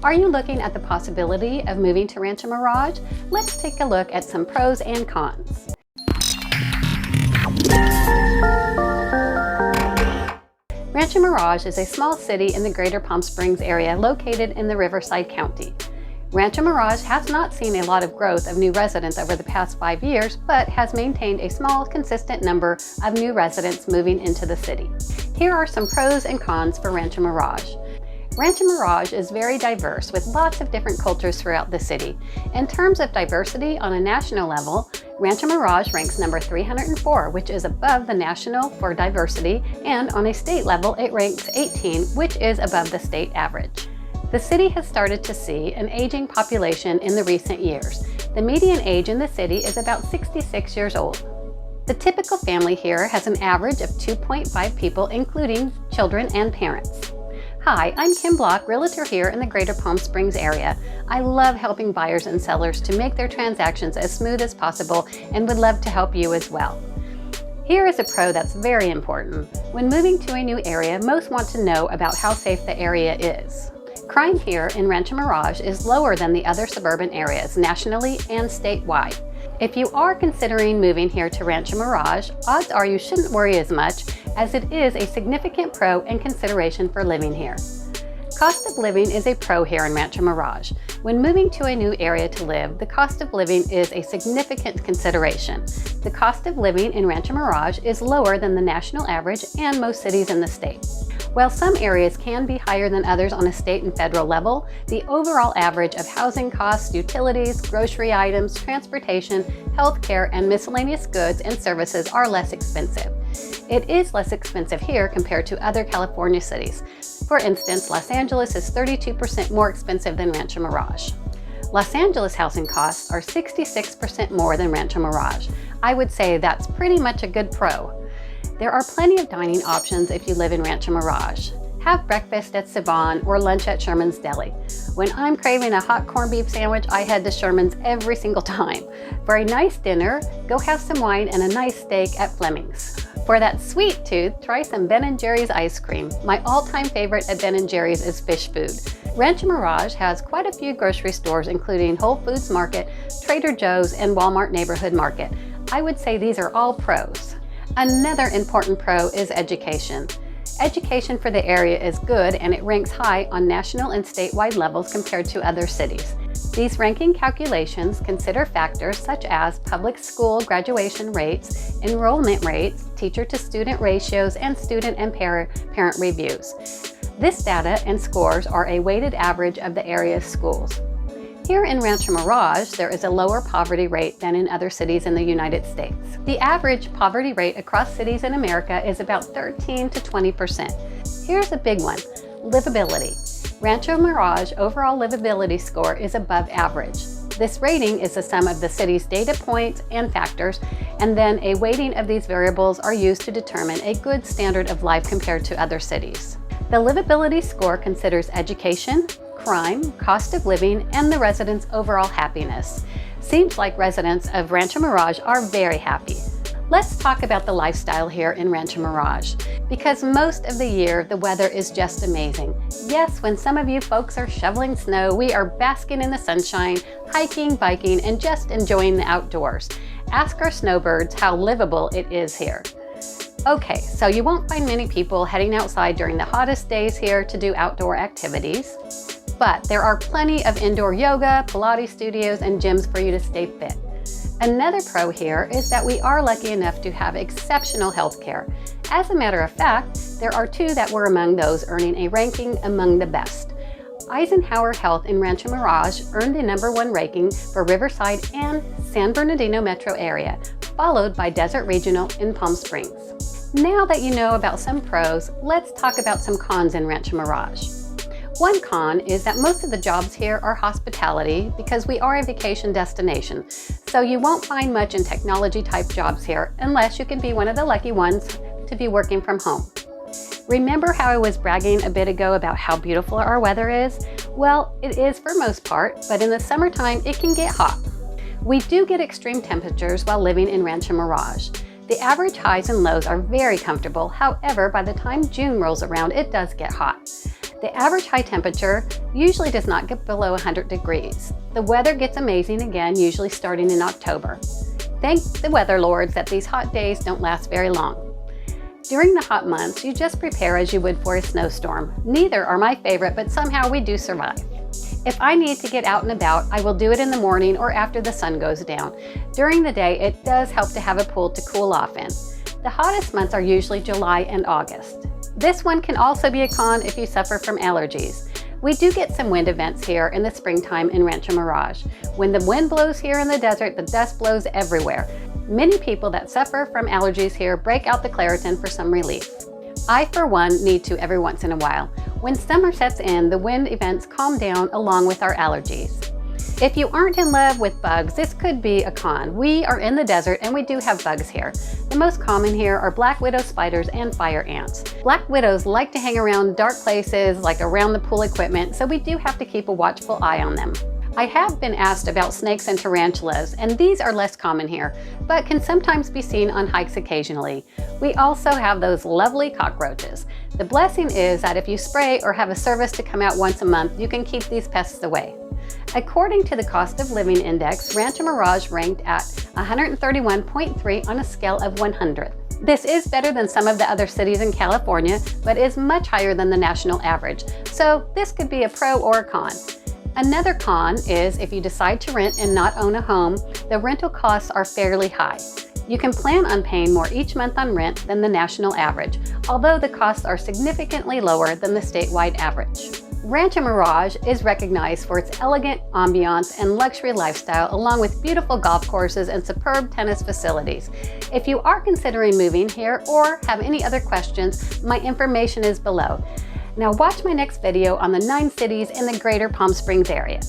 Are you looking at the possibility of moving to Rancho Mirage? Let's take a look at some pros and cons. Rancho Mirage is a small city in the greater Palm Springs area located in the Riverside County. Rancho Mirage has not seen a lot of growth of new residents over the past 5 years, but has maintained a small, consistent number of new residents moving into the city. Here are some pros and cons for Rancho Mirage. Rancho Mirage is very diverse with lots of different cultures throughout the city. In terms of diversity on a national level, Rancho Mirage ranks number 304, which is above the national for diversity, and on a state level it ranks 18, which is above the state average. The city has started to see an aging population in the recent years. The median age in the city is about 66 years old. The typical family here has an average of 2.5 people, including children and parents. Hi, I'm Kim Bloch, Realtor here in the greater Palm Springs area. I love helping buyers and sellers to make their transactions as smooth as possible and would love to help you as well. Here is a pro that's very important. When moving to a new area, most want to know about how safe the area is. Crime here in Rancho Mirage is lower than the other suburban areas nationally and statewide. If you are considering moving here to Rancho Mirage, odds are you shouldn't worry as much, as it is a significant pro and consideration for living here. Cost of living is a pro here in Rancho Mirage. When moving to a new area to live, the cost of living is a significant consideration. The cost of living in Rancho Mirage is lower than the national average and most cities in the state. While some areas can be higher than others on a state and federal level, the overall average of housing costs, utilities, grocery items, transportation, healthcare, and miscellaneous goods and services are less expensive. It is less expensive here compared to other California cities. For instance, Los Angeles is 32% more expensive than Rancho Mirage. Los Angeles housing costs are 66% more than Rancho Mirage. I would say that's pretty much a good pro. There are plenty of dining options if you live in Rancho Mirage. Have breakfast at Savon or lunch at Sherman's Deli. When I'm craving a hot corned beef sandwich, I head to Sherman's every single time. For a nice dinner, go have some wine and a nice steak at Fleming's. For that sweet tooth, try some Ben & Jerry's ice cream. My all-time favorite at Ben & Jerry's is fish food. Rancho Mirage has quite a few grocery stores, including Whole Foods Market, Trader Joe's, and Walmart Neighborhood Market. I would say these are all pros. Another important pro is education. Education for the area is good and it ranks high on national and statewide levels compared to other cities. These ranking calculations consider factors such as public school graduation rates, enrollment rates, teacher-to-student ratios, and student and parent reviews. This data and scores are a weighted average of the area's schools. Here in Rancho Mirage, there is a lower poverty rate than in other cities in the United States. The average poverty rate across cities in America is about 13 to 20%. Here's a big one, livability. Rancho Mirage overall livability score is above average. This rating is the sum of the city's data points and factors, and then a weighting of these variables are used to determine a good standard of life compared to other cities. The livability score considers education, crime, cost of living, and the residents' overall happiness. Seems like residents of Rancho Mirage are very happy. Let's talk about the lifestyle here in Rancho Mirage. Because most of the year, the weather is just amazing. Yes, when some of you folks are shoveling snow, we are basking in the sunshine, hiking, biking, and just enjoying the outdoors. Ask our snowbirds how livable it is here. Okay, so you won't find many people heading outside during the hottest days here to do outdoor activities. But there are plenty of indoor yoga, Pilates studios, and gyms for you to stay fit. Another pro here is that we are lucky enough to have exceptional health care. As a matter of fact, there are two that were among those earning a ranking among the best. Eisenhower Health in Rancho Mirage earned the #1 ranking for Riverside and San Bernardino metro area, followed by Desert Regional in Palm Springs. Now that you know about some pros, let's talk about some cons in Rancho Mirage. One con is that most of the jobs here are hospitality because we are a vacation destination, so you won't find much in technology type jobs here unless you can be one of the lucky ones to be working from home. Remember how I was bragging a bit ago about how beautiful our weather is? Well, it is for most part, but in the summertime it can get hot. We do get extreme temperatures while living in Rancho Mirage. The average highs and lows are very comfortable, however, by the time June rolls around, it does get hot. The average high temperature usually does not get below 100 degrees. The weather gets amazing again, usually starting in October. Thank the weather lords that these hot days don't last very long. During the hot months, you just prepare as you would for a snowstorm. Neither are my favorite, but somehow we do survive. If I need to get out and about, I will do it in the morning or after the sun goes down. During the day, it does help to have a pool to cool off in. The hottest months are usually July and August. This one can also be a con if you suffer from allergies. We do get some wind events here in the springtime in Rancho Mirage. When the wind blows here in the desert, the dust blows everywhere. Many people that suffer from allergies here break out the Claritin for some relief. I, for one, need to every once in a while. When summer sets in, the wind events calm down along with our allergies. If you aren't in love with bugs, this could be a con. We are in the desert and we do have bugs here. The most common here are black widow spiders and fire ants. Black widows like to hang around dark places like around the pool equipment, so we do have to keep a watchful eye on them. I have been asked about snakes and tarantulas, and these are less common here, but can sometimes be seen on hikes occasionally. We also have those lovely cockroaches. The blessing is that if you spray or have a service to come out once a month, you can keep these pests away. According to the Cost of Living Index, Rancho Mirage ranked at 131.3 on a scale of 100. This is better than some of the other cities in California, but is much higher than the national average, so this could be a pro or a con. Another con is if you decide to rent and not own a home, the rental costs are fairly high. You can plan on paying more each month on rent than the national average, although the costs are significantly lower than the statewide average. Rancho Mirage is recognized for its elegant ambiance and luxury lifestyle, along with beautiful golf courses and superb tennis facilities. If you are considering moving here or have any other questions, my information is below. Now watch my next video on the 9 cities in the greater Palm Springs area.